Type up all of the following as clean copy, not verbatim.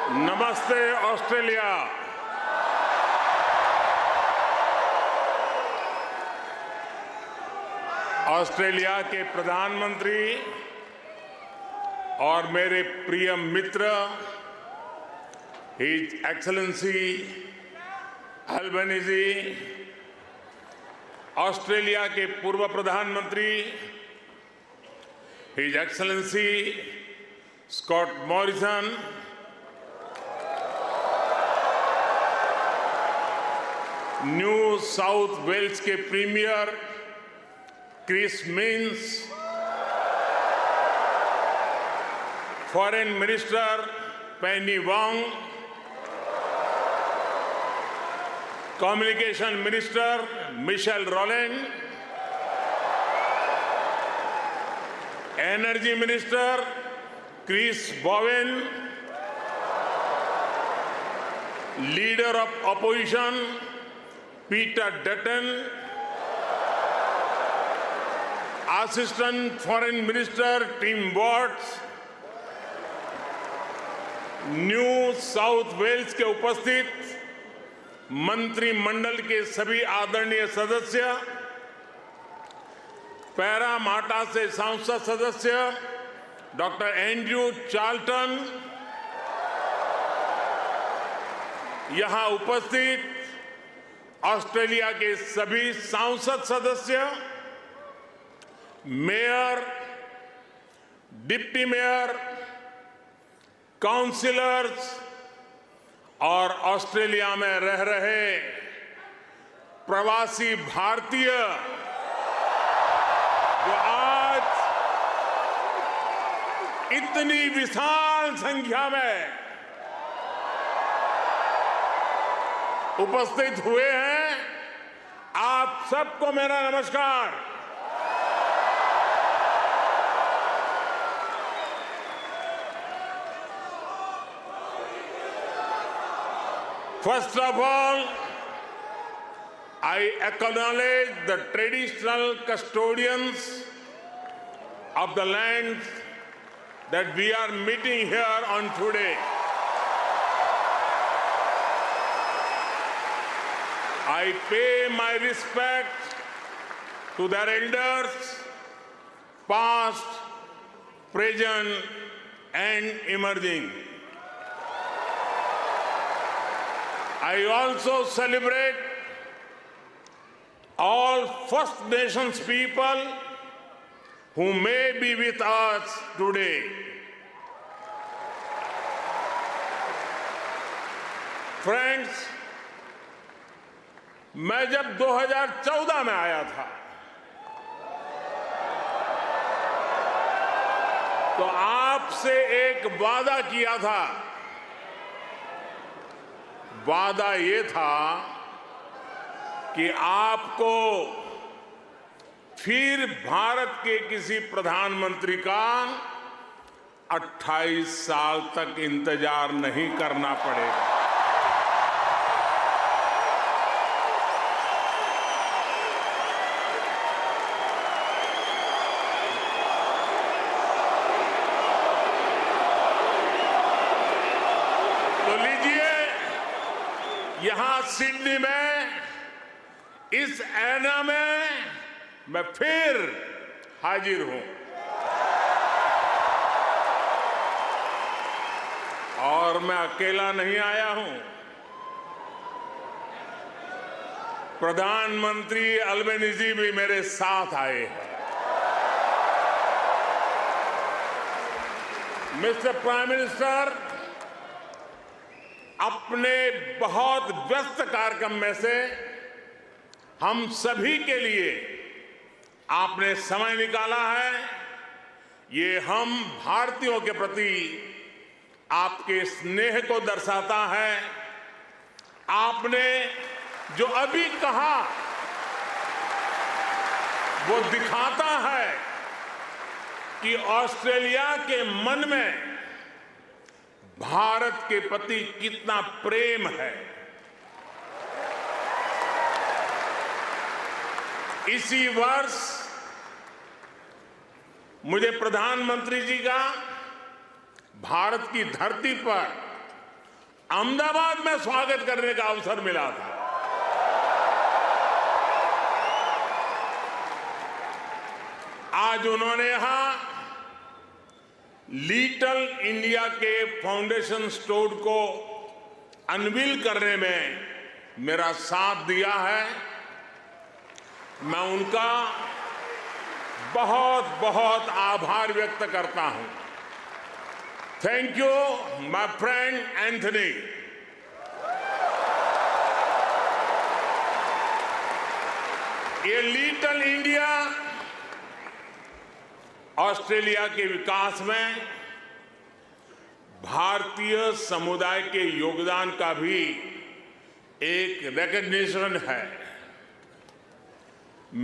नमस्ते Australia. Australia के प्रधानमंत्री और मेरे प्रिय मित्र हिज एक्सेलेंसी अल्बनीज़ी, ऑस्ट्रेलिया के पूर्व प्रधानमंत्री his excellency Scott Morrison, New South Wales के premier Chris Minns, foreign minister Penny Wong, communication minister Michelle Rowland, energy minister Chris Bowen, leader of opposition Peter Dutton, assistant foreign minister Tim Watts, New South Wales के उपस्थित मंत्रिमंडल के सभी आदरणीय सदस्य, Parramatta से संसद सदस्य डॉक्टर एंड्रयू चार्ल्टन, यहां उपस्थित ऑस्ट्रेलिया के सभी संसद सदस्य, मेयर, डिप्टी मेयर, काउंसिलर्स और ऑस्ट्रेलिया में रह रहे प्रवासी भारतीय जो आज इतनी विशाल संख्या में उपस्थित हुए हैं, आप सबको मेरा नमस्कार। First of all, I acknowledge the traditional custodians of the land that we are meeting here on today. I pay my respect to their elders, past, present, and emerging. I also celebrate all First Nations people who may be with us today. Friends, मैं जब 2014 में आया था तो आपसे एक वादा किया था। वादा ये था कि आपको फिर भारत के किसी प्रधानमंत्री का 28 साल तक इंतजार नहीं करना पड़ेगा। यहां सिडनी में इस ऐना में मैं फिर हाजिर हूं और मैं अकेला नहीं आया हूं। प्रधानमंत्री अल्बनीज़ी भी मेरे साथ आए हैं। मिस्टर प्राइम मिनिस्टर, अपने बहुत व्यस्त कार्यक्रम में से हम सभी के लिए आपने समय निकाला है। ये हम भारतीयों के प्रति आपके स्नेह को दर्शाता है। आपने जो अभी कहा वो दिखाता है कि ऑस्ट्रेलिया के मन में भारत के प्रति कितना प्रेम है। इसी वर्ष मुझे प्रधानमंत्री जी का भारत की धरती पर अहमदाबाद में स्वागत करने का अवसर मिला था। आज उन्होंने यहां लिटिल इंडिया के फाउंडेशन स्टोर को अनवील करने में मेरा साथ दिया है। मैं उनका बहुत बहुत आभार व्यक्त करता हूं। Thank you my friend Anthony. ये लिटिल इंडिया ऑस्ट्रेलिया के विकास में भारतीय समुदाय के योगदान का भी एक रिकॉग्निशन है।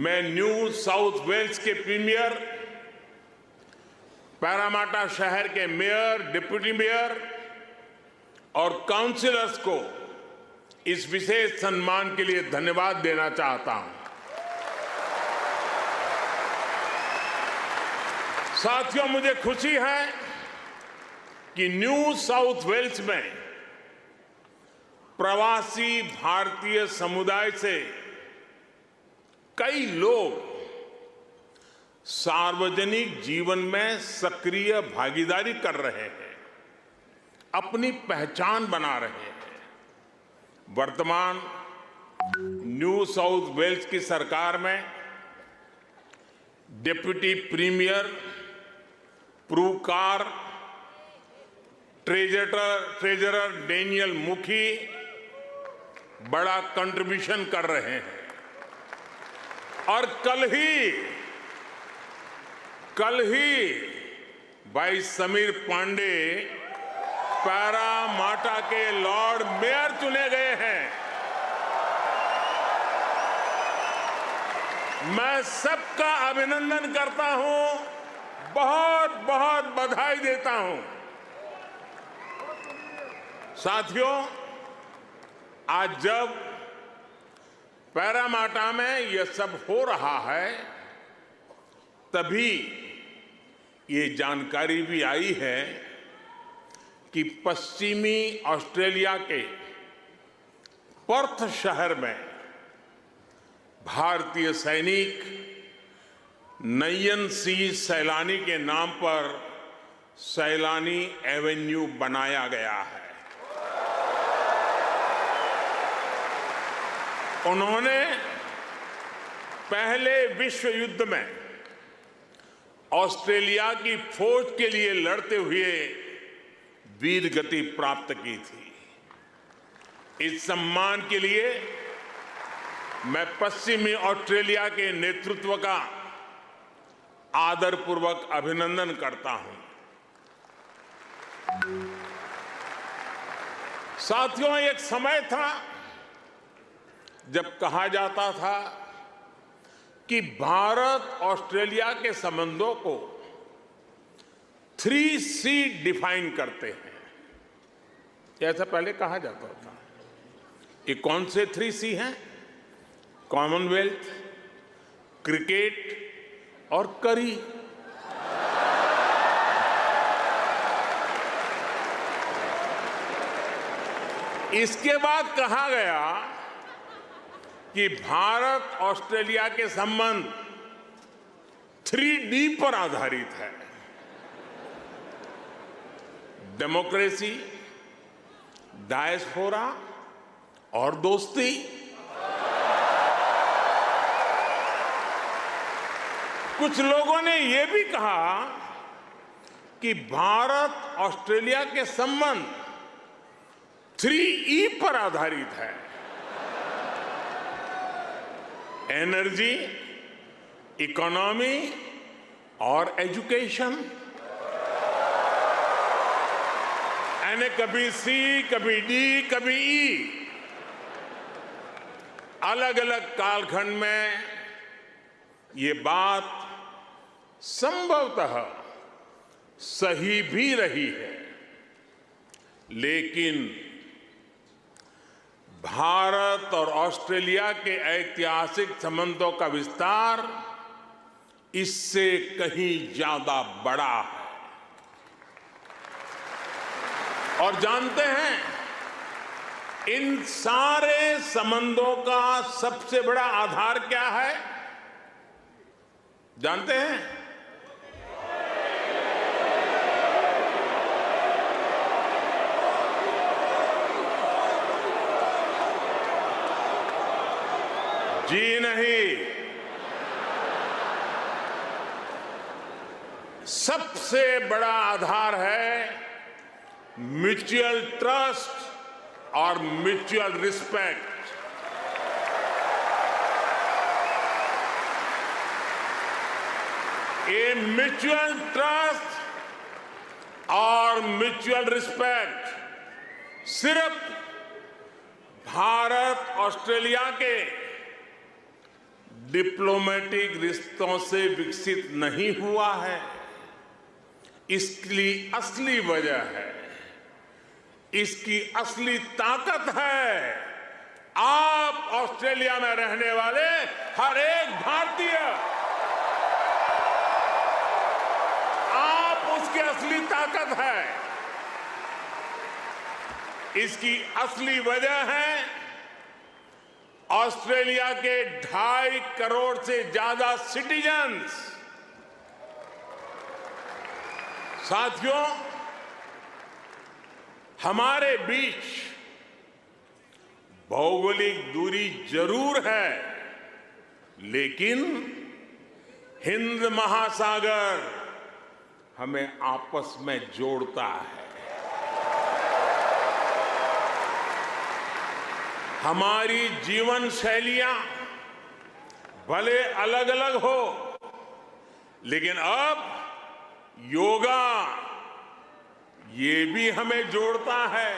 मैं न्यू साउथ वेल्स के प्रीमियर, पैरामाटा शहर के मेयर, डिप्टी मेयर और काउंसिलर्स को इस विशेष सम्मान के लिए धन्यवाद देना चाहता हूं। साथियों, मुझे खुशी है कि न्यू साउथ वेल्स में प्रवासी भारतीय समुदाय से कई लोग सार्वजनिक जीवन में सक्रिय भागीदारी कर रहे हैं, अपनी पहचान बना रहे हैं। वर्तमान न्यू साउथ वेल्स की सरकार में डिप्टी प्रीमियर, प्रूकार, ट्रेजरर डेनियल मुखी बड़ा कंट्रीब्यूशन कर रहे हैं। और कल ही भाई समीर पांडे पैरामाटा के लॉर्ड मेयर चुने गए हैं। मैं सबका अभिनंदन करता हूं, बहुत बहुत बधाई देता हूं। साथियों, आज जब पैरामाटा में यह सब हो रहा है, तभी ये जानकारी भी आई है कि पश्चिमी ऑस्ट्रेलिया के पर्थ शहर में भारतीय सैनिक नयन सिंह सैलानी के नाम पर सैलानी एवेन्यू बनाया गया है। उन्होंने पहले विश्व युद्ध में ऑस्ट्रेलिया की फौज के लिए लड़ते हुए वीर गति प्राप्त की थी। इस सम्मान के लिए मैं पश्चिमी ऑस्ट्रेलिया के नेतृत्व का आदरपूर्वक अभिनंदन करता हूं। साथियों, एक समय था जब कहा जाता था कि भारत ऑस्ट्रेलिया के संबंधों को 3C डिफाइन करते हैं। ऐसा पहले कहा जाता था। ये कौन से 3C हैं? कॉमनवेल्थ, क्रिकेट और करी। इसके बाद कहा गया कि भारत ऑस्ट्रेलिया के संबंध 3D पर आधारित है। डेमोक्रेसी, डायस्पोरा और दोस्ती। कुछ लोगों ने यह भी कहा कि भारत ऑस्ट्रेलिया के संबंध 3E पर आधारित है। एनर्जी, इकोनॉमी और एजुकेशन। यानी कभी C, कभी D, कभी E। अलग अलग कालखंड में ये बात संभवतः सही भी रही है, लेकिन भारत और ऑस्ट्रेलिया के ऐतिहासिक संबंधों का विस्तार इससे कहीं ज्यादा बड़ा है। और जानते हैं इन सारे संबंधों का सबसे बड़ा आधार क्या है जानते हैं? जी नहीं, सबसे बड़ा आधार है म्यूचुअल ट्रस्ट और म्यूचुअल रिस्पेक्ट। ये म्यूचुअल ट्रस्ट और म्यूचुअल रिस्पेक्ट सिर्फ भारत ऑस्ट्रेलिया के डिप्लोमेटिक रिश्तों से विकसित नहीं हुआ है। इसकी असली वजह है, इसकी असली ताकत है आप ऑस्ट्रेलिया में रहने वाले हर एक भारतीय। आप उसकी असली ताकत है। इसकी असली वजह है ऑस्ट्रेलिया के 2.5 करोड़ से ज्यादा सिटीजन्स। साथियों, हमारे बीच भौगोलिक दूरी जरूर है, लेकिन हिंद महासागर हमें आपस में जोड़ता है। हमारी जीवन शैलियां भले अलग अलग हो, लेकिन अब योगा ये भी हमें जोड़ता है।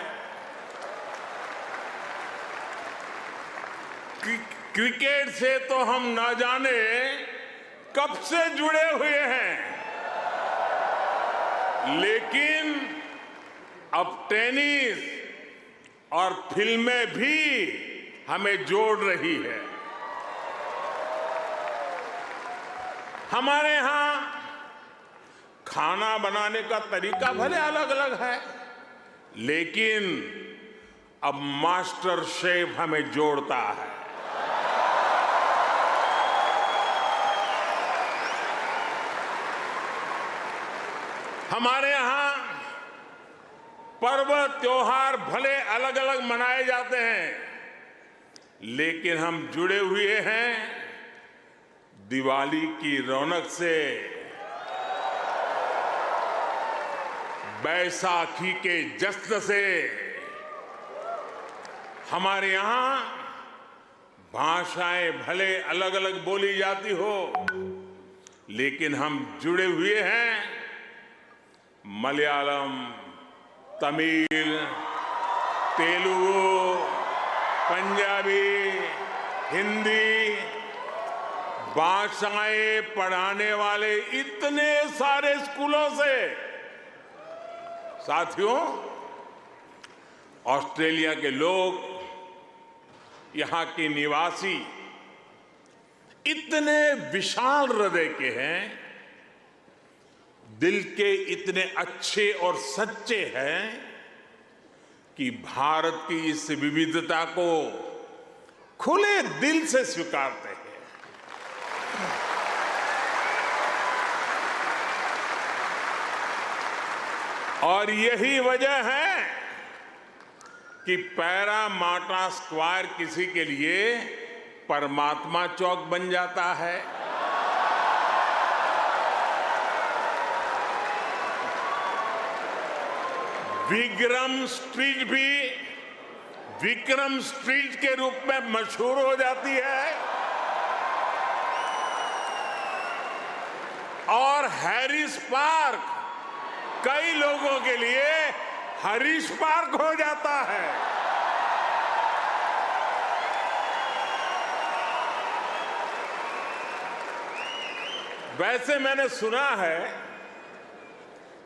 क्रिकेट से तो हम ना जाने कब से जुड़े हुए हैं, लेकिन अब टेनिस और फिल्में भी हमें जोड़ रही है। हमारे यहां खाना बनाने का तरीका भले अलग अलग है, लेकिन अब मास्टर शेफ हमें जोड़ता है। हमारे यहां पर्व त्योहार भले अलग अलग मनाए जाते हैं, लेकिन हम जुड़े हुए हैं दिवाली की रौनक से, बैसाखी के जश्न से। हमारे यहां भाषाएं भले अलग अलग बोली जाती हो, लेकिन हम जुड़े हुए हैं मलयालम, तमिल, तेलुगु, पंजाबी, हिंदी भाषाएं पढ़ाने वाले इतने सारे स्कूलों से। साथियों, ऑस्ट्रेलिया के लोग, यहां के निवासी इतने विशाल हृदय के हैं, दिल के इतने अच्छे और सच्चे हैं कि भारत की इस विविधता को खुले दिल से स्वीकारते हैं। और यही वजह है कि पैरामाटा स्क्वायर किसी के लिए परमात्मा चौक बन जाता है। विक्रम स्ट्रीट भी विक्रम स्ट्रीट के रूप में मशहूर हो जाती है, और हैरिस पार्क कई लोगों के लिए हरीश पार्क हो जाता है। वैसे मैंने सुना है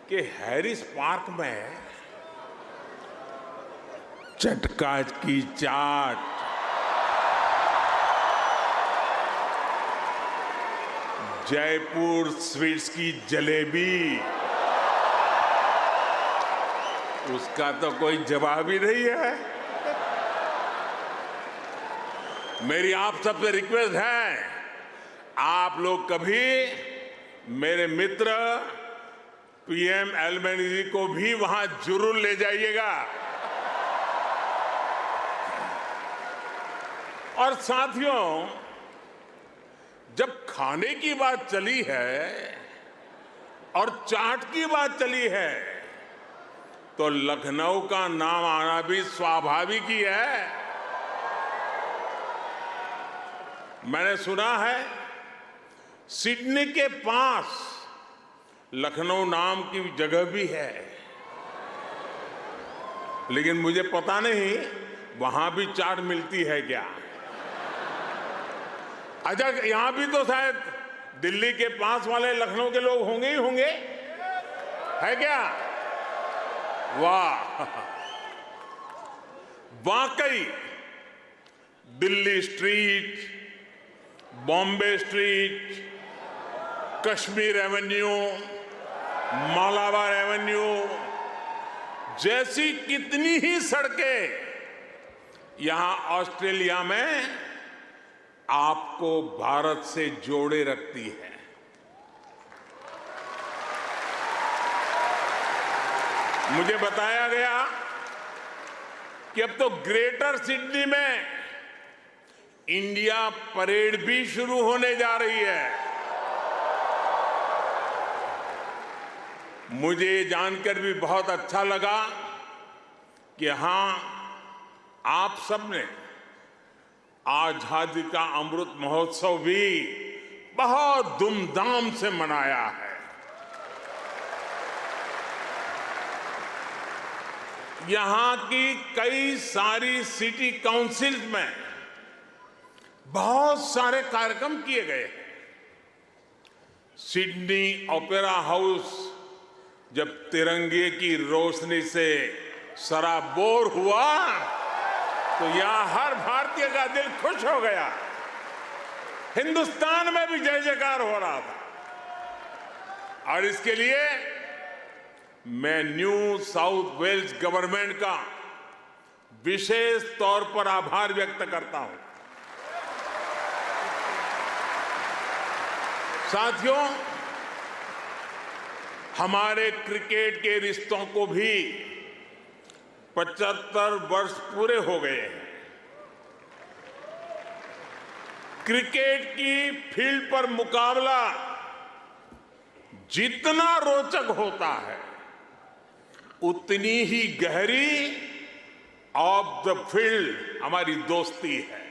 कि हैरिस पार्क में चटका की चाट, जयपुर स्वीट्स की जलेबी, उसका तो कोई जवाब ही नहीं है। मेरी आप सबसे रिक्वेस्ट है, आप लोग कभी मेरे मित्र पीएम एल्बेनीज़ी को भी वहां जरूर ले जाइएगा। और साथियों, जब खाने की बात चली है और चाट की बात चली है, तो लखनऊ का नाम आना भी स्वाभाविक ही है। मैंने सुना है सिडनी के पास लखनऊ नाम की जगह भी है, लेकिन मुझे पता नहीं वहां भी चाट मिलती है क्या। अच्छा, यहां भी तो शायद दिल्ली के पास वाले लखनऊ के लोग होंगे ही होंगे, है क्या? वाह, वाकई Delhi street, Bombay street, Kashmir Avenue, Malabar Avenue जैसी कितनी ही सड़कें यहां ऑस्ट्रेलिया में आपको भारत से जोड़े रखती है। मुझे बताया गया कि अब तो ग्रेटर सिडनी में इंडिया परेड भी शुरू होने जा रही है। मुझे जानकर भी बहुत अच्छा लगा कि यहां आप सबने आजादी का अमृत महोत्सव भी बहुत धूमधाम से मनाया है। यहां की कई सारी सिटी काउंसिल में बहुत सारे कार्यक्रम किए गए हैं। सिडनी ओपेरा हाउस जब तिरंगे की रोशनी से सराबोर हुआ तो यहां हर भारतीय का दिल खुश हो गया। हिंदुस्तान में भी जय जयकार हो रहा था। और इसके लिए मैं न्यू साउथ वेल्स गवर्नमेंट का विशेष तौर पर आभार व्यक्त करता हूं। साथियों, हमारे क्रिकेट के रिश्तों को भी 75 वर्ष पूरे हो गए हैं। क्रिकेट की फील्ड पर मुकाबला जितना रोचक होता है, उतनी ही गहरी ऑफ द फील्ड हमारी दोस्ती है।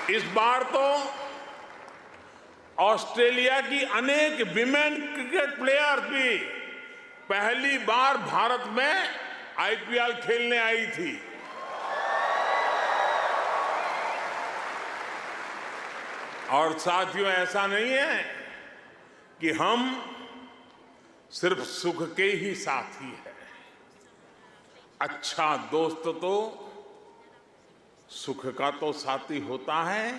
इस बार तो ऑस्ट्रेलिया की अनेक विमेन क्रिकेट प्लेयर भी पहली बार भारत में आईपीएल खेलने आई थी। और साथियों, ऐसा नहीं है कि हम सिर्फ सुख के ही साथी हैं। अच्छा दोस्त तो सुख का तो साथी होता है,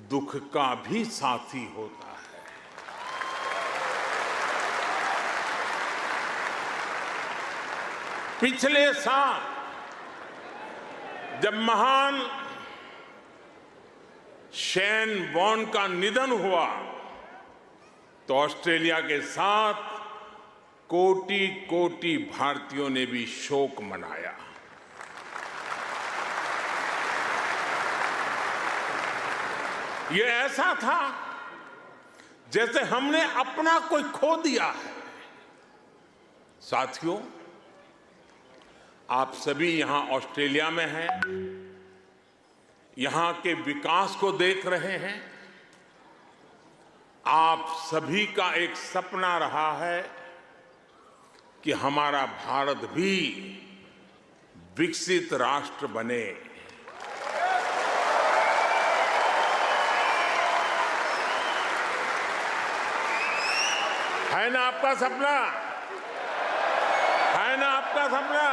दुख का भी साथी होता है। पिछले साल जब महान शेन वॉर्न का निधन हुआ तो ऑस्ट्रेलिया के साथ कोटि कोटि भारतीयों ने भी शोक मनाया। ये ऐसा था जैसे हमने अपना कोई खो दिया है। साथियों, आप सभी यहां ऑस्ट्रेलिया में हैं, यहां के विकास को देख रहे हैं। आप सभी का एक सपना रहा है कि हमारा भारत भी विकसित राष्ट्र बने। है ना आपका सपना? है ना आपका सपना?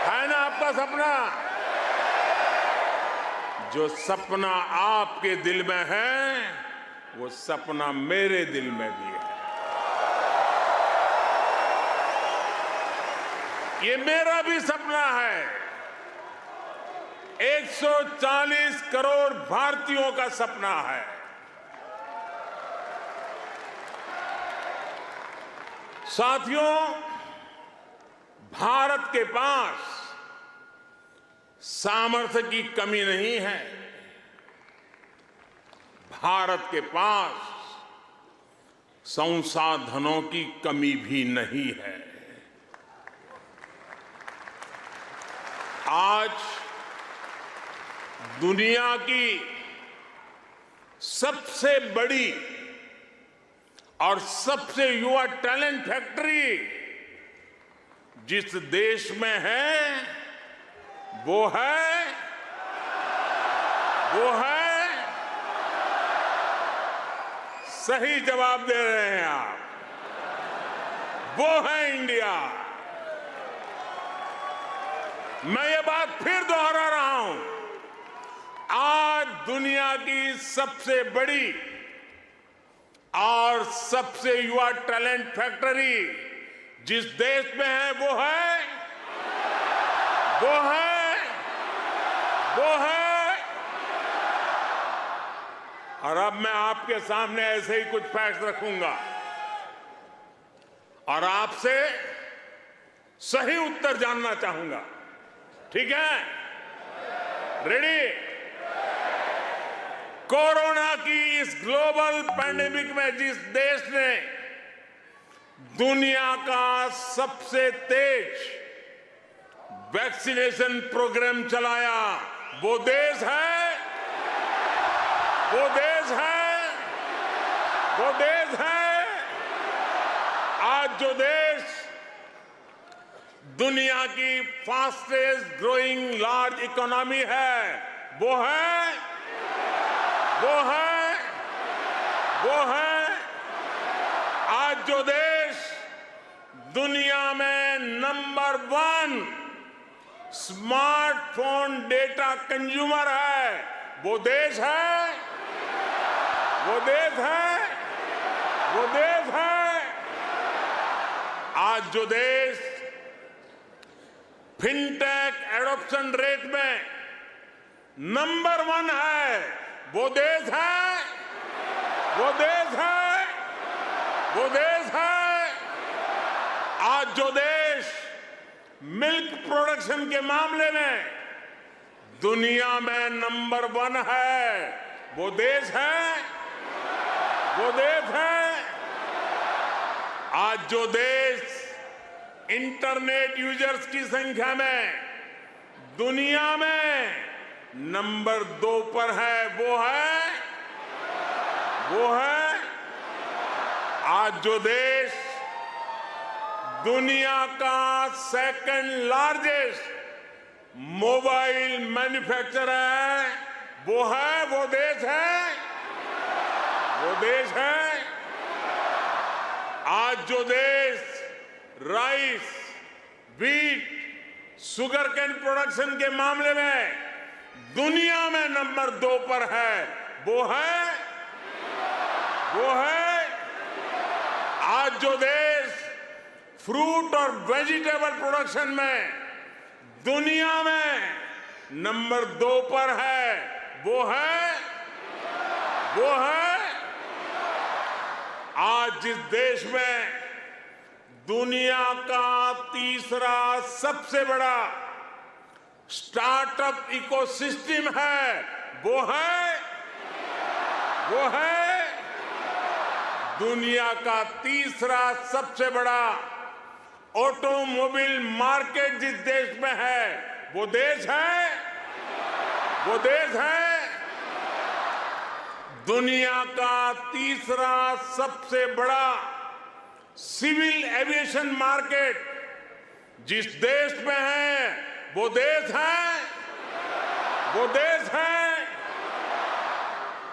है ना आपका सपना? जो सपना आपके दिल में है, वो सपना मेरे दिल में भी है। ये मेरा भी सपना है, 140 करोड़ भारतीयों का सपना है। साथियों, भारत के पास सामर्थ्य की कमी नहीं है। भारत के पास संसाधनों की कमी भी नहीं है। आज दुनिया की सबसे बड़ी और सबसे युवा टैलेंट फैक्ट्री जिस देश में है वो है सही जवाब दे रहे हैं आप, वो है इंडिया। मैं ये बात फिर दोहरा रहा हूं, आज दुनिया की सबसे बड़ी और सबसे युवा टैलेंट फैक्ट्री जिस देश में है वो है। और अब मैं आपके सामने ऐसे ही कुछ फैक्ट रखूंगा और आपसे सही उत्तर जानना चाहूंगा। ठीक है? रेडी? कोरोना की इस ग्लोबल पैंडेमिक में जिस देश ने दुनिया का सबसे तेज वैक्सीनेशन प्रोग्राम चलाया, वो देश है आज जो देश दुनिया की फास्टेस्ट ग्रोइंग लार्ज इकोनॉमी है वो है आज जो देश दुनिया में नंबर 1 स्मार्टफोन डेटा कंज्यूमर है वो देश है आज जो देश फिनटेक एडॉप्शन रेट में नंबर 1 है वो देश है आज जो देश मिल्क प्रोडक्शन के मामले में दुनिया में नंबर 1 है वो देश है आज जो देश इंटरनेट यूजर्स की संख्या में दुनिया में नंबर 2 पर है वो है आज जो देश दुनिया का सेकंड लार्जेस्ट मोबाइल मैन्युफैक्चरर है वो देश है आज जो देश rice, wheat, sugar cane production के मामले में दुनिया में नंबर 2 पर है वो है आज जो देश फ्रूट और वेजिटेबल प्रोडक्शन में दुनिया में नंबर 2 पर है वो है आज जिस देश में दुनिया का तीसरा सबसे बड़ा स्टार्टअप इकोसिस्टम है वो है दुनिया का तीसरा सबसे बड़ा ऑटोमोबाइल मार्केट जिस देश में है वो देश है दुनिया का तीसरा सबसे बड़ा सिविल एविएशन मार्केट जिस देश में है वो देश है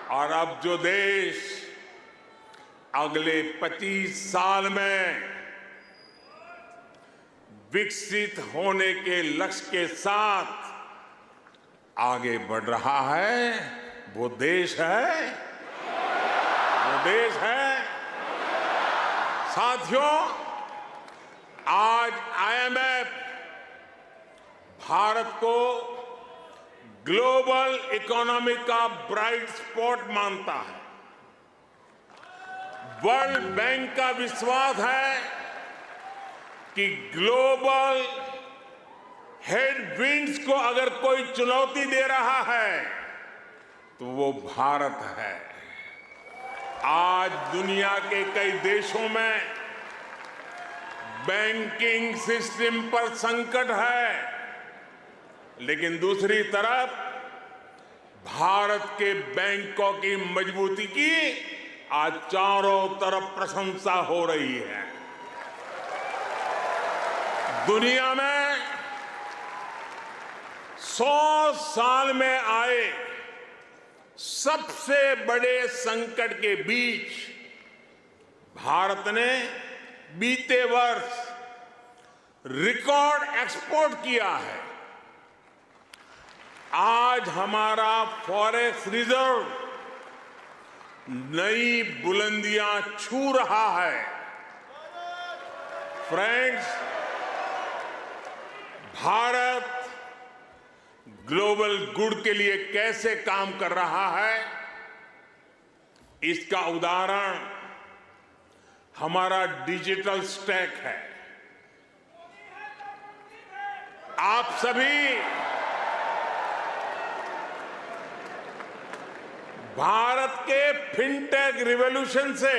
और अब जो देश अगले 25 साल में विकसित होने के लक्ष्य के साथ आगे बढ़ रहा है वो देश है साथियों, आज IMF भारत को ग्लोबल इकोनॉमी का ब्राइट स्पॉट मानता है। वर्ल्ड बैंक का विश्वास है कि ग्लोबल हेडविंड्स को अगर कोई चुनौती दे रहा है तो वो भारत है। आज दुनिया के कई देशों में बैंकिंग सिस्टम पर संकट है, लेकिन दूसरी तरफ भारत के बैंकों की मजबूती की आज चारों तरफ प्रशंसा हो रही है। दुनिया में 100 साल में आए सबसे बड़े संकट के बीच भारत ने बीते वर्ष रिकॉर्ड एक्सपोर्ट किया है। आज हमारा फॉरेक्स रिजर्व नई बुलंदियां छू रहा है। फ्रेंड्स, भारत ग्लोबल गुड के लिए कैसे काम कर रहा है, इसका उदाहरण हमारा डिजिटल स्टैक है। आप सभी भारत के फिनटेक रिवॉल्यूशन से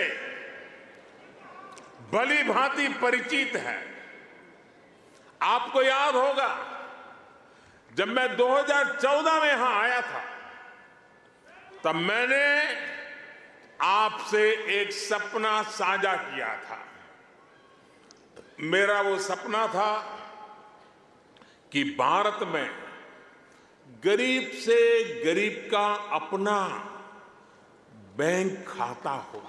भली भांति परिचित है। आपको याद होगा, जब मैं 2014 में यहां आया था, तब मैंने आपसे एक सपना साझा किया था। मेरा वो सपना था कि भारत में गरीब से गरीब का अपना बैंक खाता हो।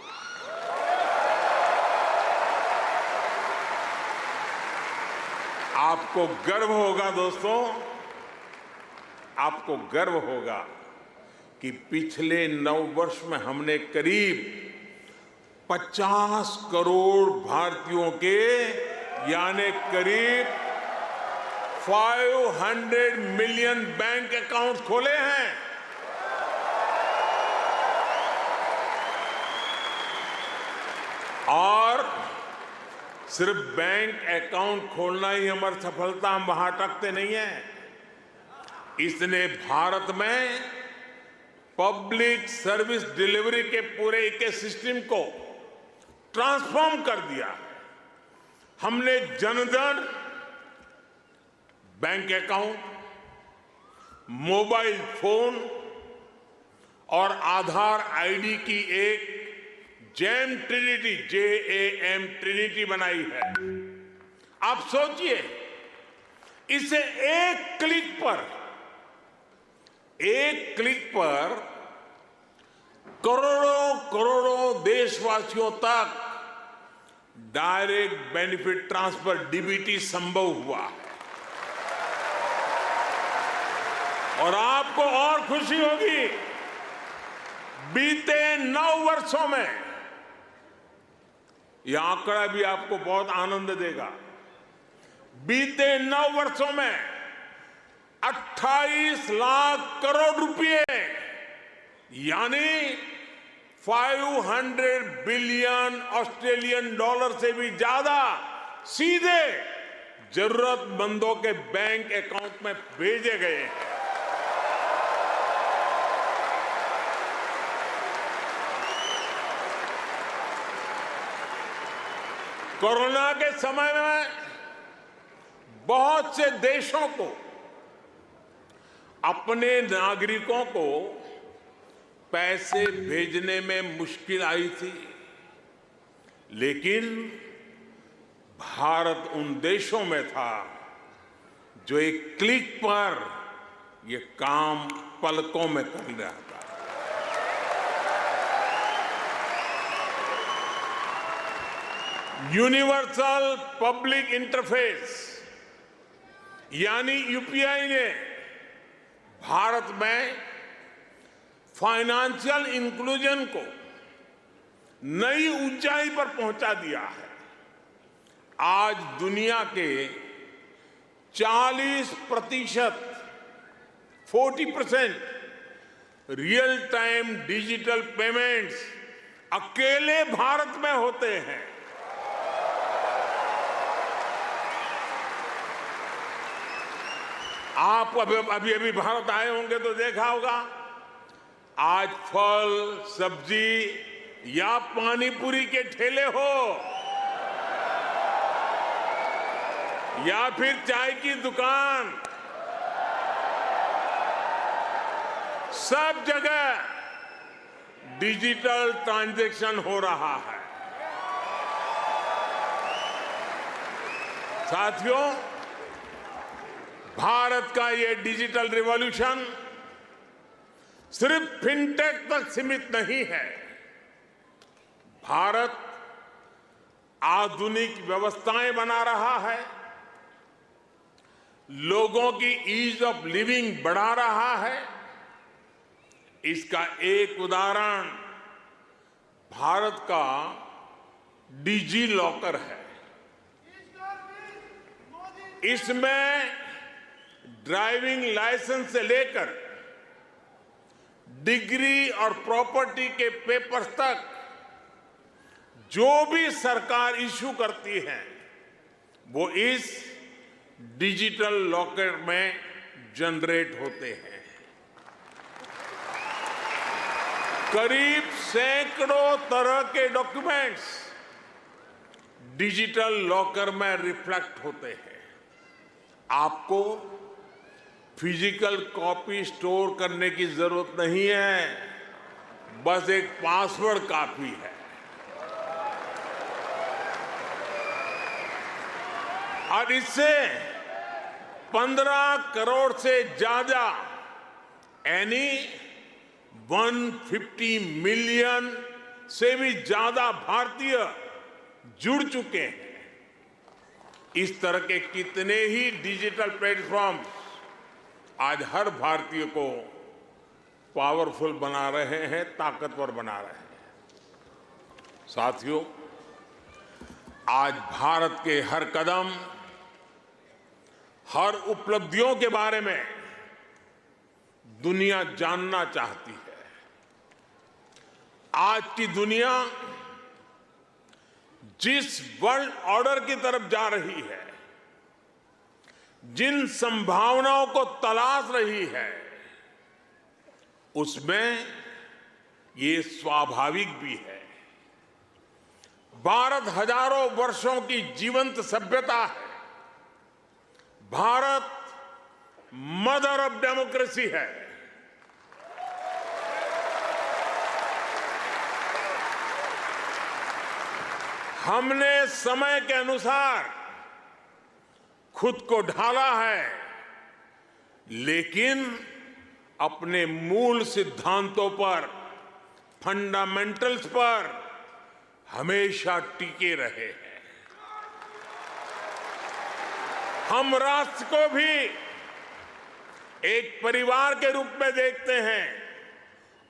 आपको गर्व होगा दोस्तों, आपको गर्व होगा कि पिछले 9 वर्ष में हमने करीब 50 करोड़ भारतीयों के यानी करीब 500 मिलियन बैंक अकाउंट खोले हैं। और सिर्फ बैंक अकाउंट खोलना ही हमारी सफलता, हम वहां अटकते नहीं है। इसने भारत में पब्लिक सर्विस डिलीवरी के पूरे इकोसिस्टम को ट्रांसफॉर्म कर दिया। हमने Jan Dhan bank account, mobile phone और आधार आईडी की एक जैम ट्रिनिटी, JAM ट्रिनिटी बनाई है। आप सोचिए, इसे एक क्लिक पर करोड़ों करोड़ों देशवासियों तक डायरेक्ट बेनिफिट ट्रांसफर DBT संभव हुआ है। और आपको और खुशी होगी, बीते 9 वर्षों में यह आंकड़ा भी आपको बहुत आनंद देगा। बीते 9 वर्षों में 28 लाख करोड़ रुपए यानी 500 बिलियन ऑस्ट्रेलियन डॉलर से भी ज्यादा सीधे जरूरतमंदों के बैंक अकाउंट में भेजे गए हैं। कोरोना के समय में बहुत से देशों को अपने नागरिकों को पैसे भेजने में मुश्किल आई थी, लेकिन भारत उन देशों में था जो एक क्लिक पर ये काम पलकों में कर रहा था। यूनिवर्सल पब्लिक इंटरफेस यानी यूपीआई ने भारत में फाइनेंशियल इंक्लूजन को नई ऊंचाई पर पहुंचा दिया है। आज दुनिया के 40%, 40% रियल टाइम डिजिटल पेमेंट्स अकेले भारत में होते हैं। आप अभी अभी भारत आए होंगे तो देखा होगा, आज फल, सब्जी या पानी पूरी के ठेले हो या फिर चाय की दुकान, सब जगह डिजिटल ट्रांजैक्शन हो रहा है। साथियों, भारत का ये डिजिटल रिवॉल्यूशन सिर्फ फिनटेक तक सीमित नहीं है। भारत आधुनिक व्यवस्थाएं बना रहा है, लोगों की ईज ऑफ लिविंग बढ़ा रहा है। इसका एक उदाहरण भारत का डिजी लॉकर है। इसमें ड्राइविंग लाइसेंस से लेकर डिग्री और प्रॉपर्टी के पेपर्स तक जो भी सरकार इश्यू करती है वो इस डिजिटल लॉकर में जनरेट होते हैं। करीब सैकड़ों तरह के डॉक्यूमेंट्स डिजिटल लॉकर में रिफ्लेक्ट होते हैं। आपको फिजिकल कॉपी स्टोर करने की जरूरत नहीं है, बस एक पासवर्ड काफी है। और इससे 15 करोड़ से ज्यादा यानी 150 मिलियन से भी ज्यादा भारतीय जुड़ चुके हैं। इस तरह के कितने ही डिजिटल प्लेटफॉर्म आज हर भारतीय को पावरफुल बना रहे हैं, ताकतवर बना रहे हैं। साथियों, आज भारत के हर कदम, हर उपलब्धियों के बारे में दुनिया जानना चाहती है। आज की दुनिया जिस वर्ल्ड ऑर्डर की तरफ जा रही है, जिन संभावनाओं को तलाश रही है, उसमें ये स्वाभाविक भी है। भारत हजारों वर्षों की जीवंत सभ्यता है। भारत मदर ऑफ डेमोक्रेसी है। हमने समय के अनुसार खुद को ढाला है, लेकिन अपने मूल सिद्धांतों पर, फंडामेंटल्स पर हमेशा टिके रहे हैं। हम राष्ट्र को भी एक परिवार के रूप में देखते हैं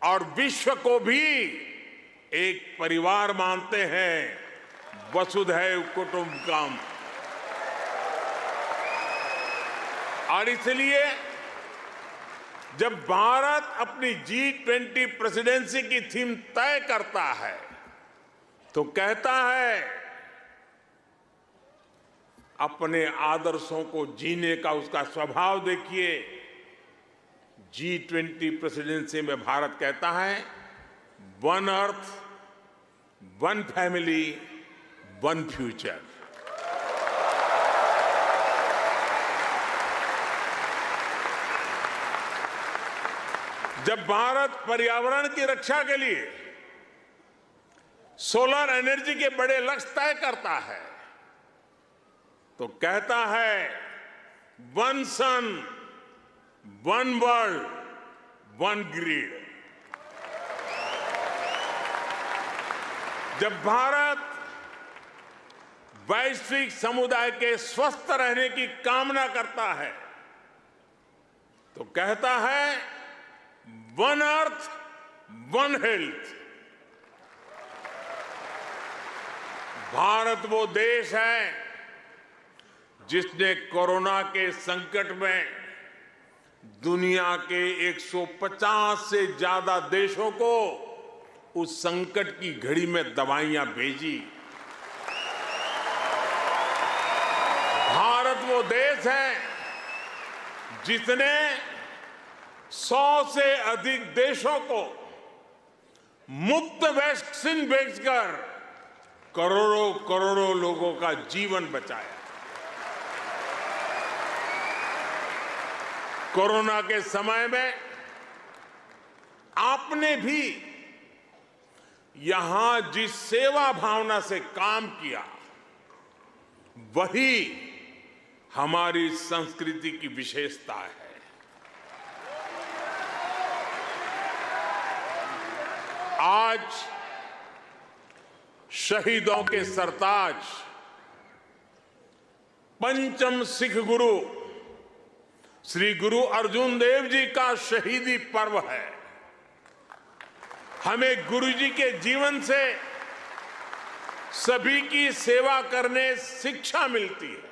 और विश्व को भी एक परिवार मानते हैं। वसुधैव कुटुंबकम। और इसलिए जब भारत अपनी G20 प्रेसिडेंसी की थीम तय करता है तो कहता है अपने आदर्शों को जीने का उसका स्वभाव देखिए। G20 प्रेसिडेंसी में भारत कहता है one earth, one family, one future. जब भारत पर्यावरण की रक्षा के लिए सोलर एनर्जी के बड़े लक्ष्य तय करता है तो कहता है वन सन, वन वर्ल्ड, वन ग्रिड। जब भारत वैश्विक समुदाय के स्वस्थ रहने की कामना करता है तो कहता है one earth, one health. Bharat वो देश है जिसने कोरोना के संकट में दुनिया के 150 से ज्यादा देशों को उस संकट की घड़ी में दवाइयां भेजी। भारत वो देश है जिसने 100 से अधिक देशों को मुफ्त वैक्सीन भेजकर करोड़ों करोड़ों लोगों का जीवन बचाया। कोरोना के समय में आपने भी यहां जिस सेवा भावना से काम किया, वही हमारी संस्कृति की विशेषता है। आज शहीदों के सरताज पंचम सिख गुरु श्री गुरु अर्जुन देव जी का शहीदी पर्व है। हमें गुरु जी के जीवन से सभी की सेवा करने शिक्षा मिलती है।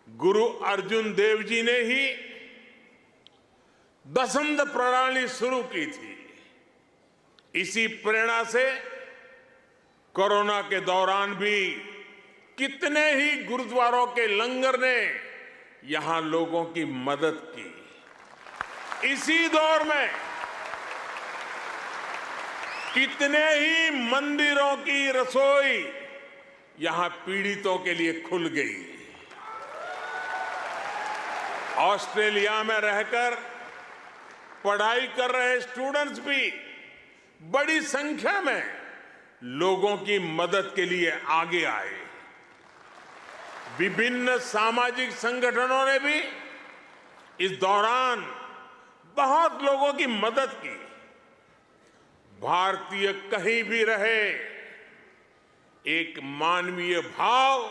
गुरु अर्जुन देव जी ने ही दसंध प्रणाली शुरू की थी। इसी प्रेरणा से कोरोना के दौरान भी कितने ही गुरुद्वारों के लंगर ने यहां लोगों की मदद की। इसी दौर में कितने ही मंदिरों की रसोई यहां पीड़ितों के लिए खुल गई। ऑस्ट्रेलिया में रहकर पढ़ाई कर रहे स्टूडेंट्स भी बड़ी संख्या में लोगों की मदद के लिए आगे आए। विभिन्न सामाजिक संगठनों ने भी इस दौरान बहुत लोगों की मदद की। भारतीय कहीं भी रहे, एक मानवीय भाव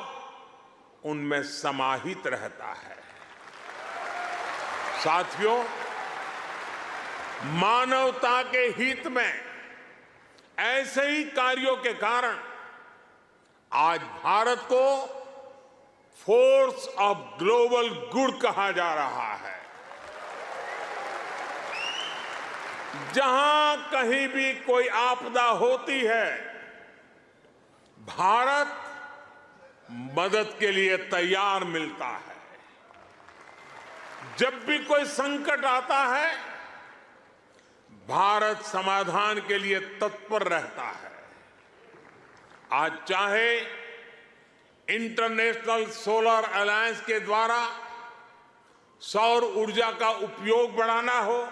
उनमें समाहित रहता है। साथियों, मानवता के हित में ऐसे ही कार्यों के कारण आज भारत को फोर्स ऑफ ग्लोबल गुड कहा जा रहा है। जहां कहीं भी कोई आपदा होती है, भारत मदद के लिए तैयार मिलता है। जब भी कोई संकट आता है, भारत समाधान के लिए तत्पर रहता है। आज चाहे इंटरनेशनल सोलर अलायंस के द्वारा सौर ऊर्जा का उपयोग बढ़ाना हो,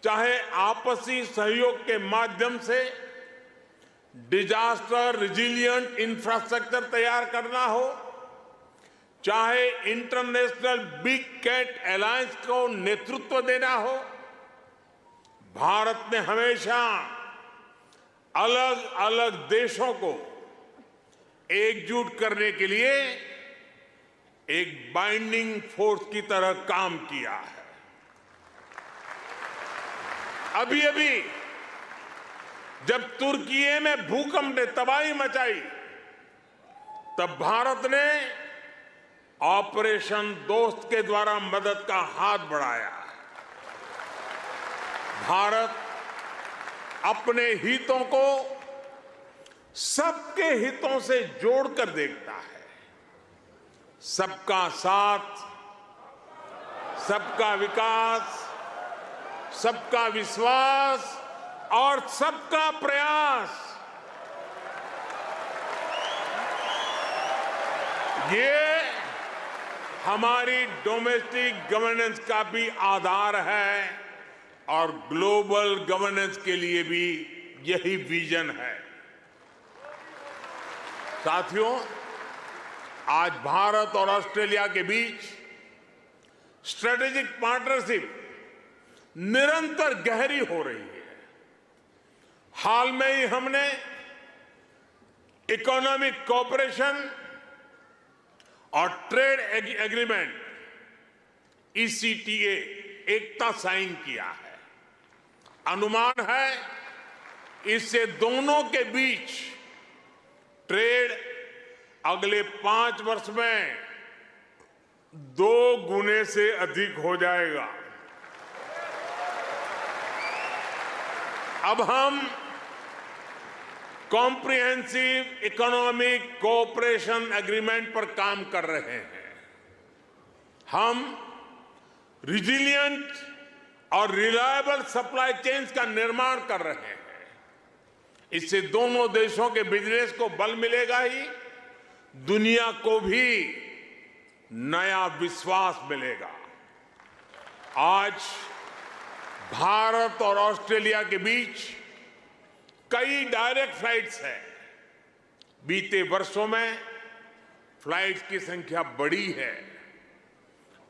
चाहे आपसी सहयोग के माध्यम से डिजास्टर रिजिलिएंट इंफ्रास्ट्रक्चर तैयार करना हो, चाहे इंटरनेशनल बिग कैट अलायंस को नेतृत्व देना हो, भारत ने हमेशा अलग अलग देशों को एकजुट करने के लिए एक बाइंडिंग फोर्स की तरह काम किया है। अभी अभी जब तुर्की में भूकंप ने तबाही मचाई, तब भारत ने ऑपरेशन दोस्त के द्वारा मदद का हाथ बढ़ाया। भारत अपने हितों को सबके हितों से जोड़कर देखता है। सबका साथ, सबका विकास, सबका विश्वास और सबका प्रयास, ये हमारी डोमेस्टिक गवर्नेंस का भी आधार है और ग्लोबल गवर्नेंस के लिए भी यही विजन है। साथियों, आज भारत और ऑस्ट्रेलिया के बीच स्ट्रेटेजिक पार्टनरशिप निरंतर गहरी हो रही है। हाल में ही हमने इकोनॉमिक कोऑपरेशन और ट्रेड एग्रीमेंट ECTA एकता साइन किया है। अनुमान है इससे दोनों के बीच ट्रेड अगले 5 वर्ष में 2 गुने से अधिक हो जाएगा। अब हम कॉम्प्रिहेंसिव इकोनॉमिक कोऑपरेशन एग्रीमेंट पर काम कर रहे हैं। हम रिजिलिएंट और रिलायबल सप्लाई चेन्स का निर्माण कर रहे हैं। इससे दोनों देशों के बिजनेस को बल मिलेगा ही, दुनिया को भी नया विश्वास मिलेगा। आज भारत और ऑस्ट्रेलिया के बीच कई डायरेक्ट फ्लाइट्स हैं। बीते वर्षों में फ्लाइट्स की संख्या बढ़ी है।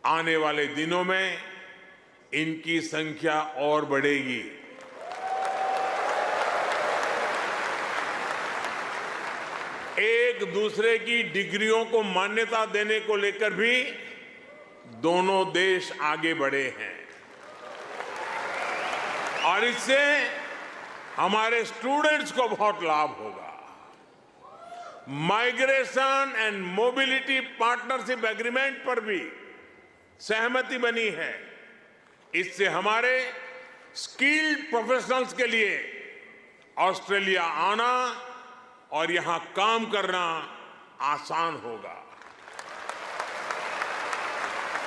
आने वाले दिनों में इनकी संख्या और बढ़ेगी। एक दूसरे की डिग्रियों को मान्यता देने को लेकर भी दोनों देश आगे बढ़े हैं और इससे हमारे स्टूडेंट्स को बहुत लाभ होगा। Migration and mobility partnership agreement पर भी सहमति बनी है। इससे हमारे स्किल्ड प्रोफेशनल्स के लिए ऑस्ट्रेलिया आना और यहां काम करना आसान होगा।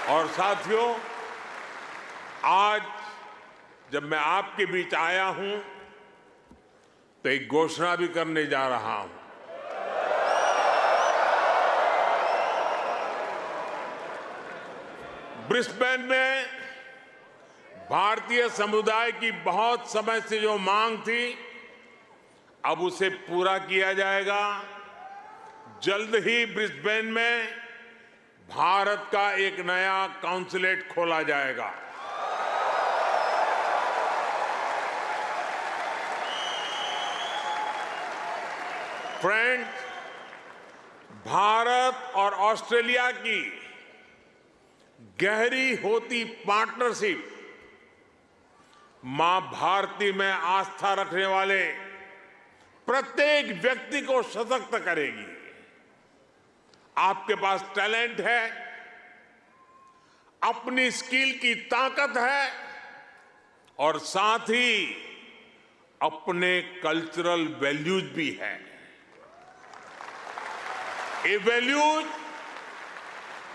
और साथियों, आज जब मैं आपके बीच आया हूं तो एक घोषणा भी करने जा रहा हूं। ब्रिस्बेन में भारतीय समुदाय की बहुत समय से जो मांग थी, अब उसे पूरा किया जाएगा। जल्द ही ब्रिस्बेन में भारत का एक नया कॉन्सुलेट खोला जाएगा। फ्रेंड्स, भारत और ऑस्ट्रेलिया की गहरी होती पार्टनरशिप मां भारती में आस्था रखने वाले प्रत्येक व्यक्ति को सशक्त करेगी। आपके पास टैलेंट है, अपनी स्किल की ताकत है और साथ ही अपने कल्चरल वैल्यूज भी है। ये वैल्यूज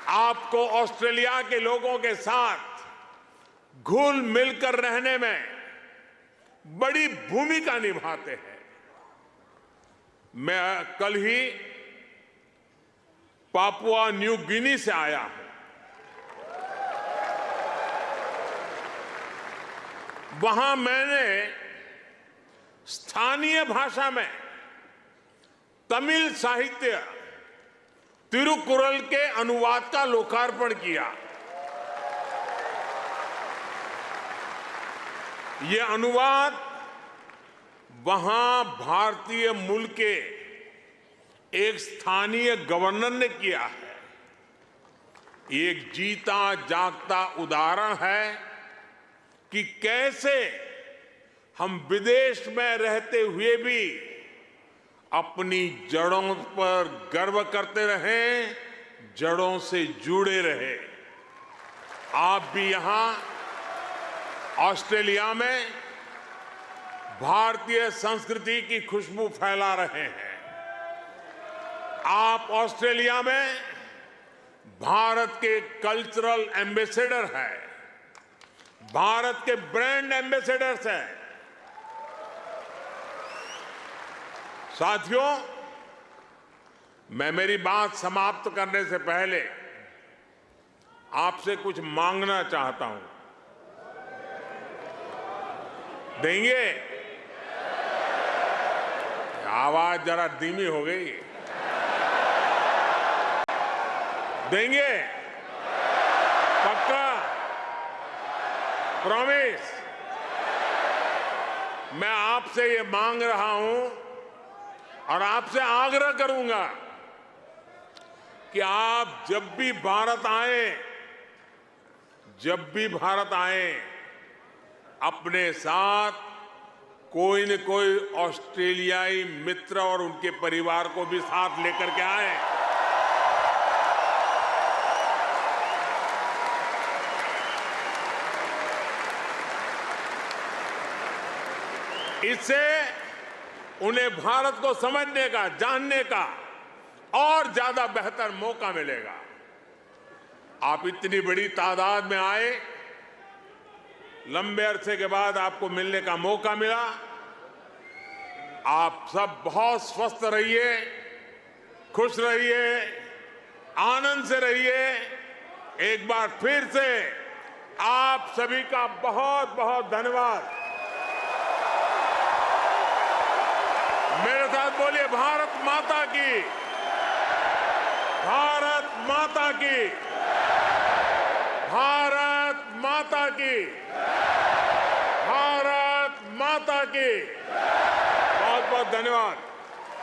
आपको ऑस्ट्रेलिया के लोगों के साथ घुल मिलकर रहने में बड़ी भूमिका निभाते हैं। मैं कल ही पापुआ न्यू गिनी से आया हूं। वहां मैंने स्थानीय भाषा में तमिल साहित्य तिरुकुरल के अनुवाद का लोकार्पण किया। ये अनुवाद वहां भारतीय मूल के एक स्थानीय गवर्नर ने किया है। एक जीता जागता उदाहरण है कि कैसे हम विदेश में रहते हुए भी अपनी जड़ों पर गर्व करते रहें, जड़ों से जुड़े रहे। आप भी यहां ऑस्ट्रेलिया में भारतीय संस्कृति की खुशबू फैला रहे हैं। आप ऑस्ट्रेलिया में भारत के कल्चरल एम्बेसडर हैं, भारत के ब्रांड एम्बेसडर्स हैं। साथियों, मैं मेरी बात समाप्त करने से पहले आपसे कुछ मांगना चाहता हूं। देंगे? आवाज जरा धीमी हो गई। देंगे? पक्का? प्रॉमिस? मैं आपसे ये मांग रहा हूं और आपसे आग्रह करूंगा कि आप जब भी भारत आए, अपने साथ कोई न कोई ऑस्ट्रेलियाई मित्र और उनके परिवार को भी साथ लेकर के आए। इससे उन्हें भारत को समझने का, जानने का और ज्यादा बेहतर मौका मिलेगा। आप इतनी बड़ी तादाद में आए, लंबे अरसे के बाद आपको मिलने का मौका मिला। आप सब बहुत स्वस्थ रहिए, खुश रहिए, आनंद से रहिए। एक बार फिर से आप सभी का बहुत बहुत धन्यवाद। मेरे साथ बोलिए, भारत माता की, भारत माता की, भारत माता की, भारत माता की। बहुत बहुत धन्यवाद।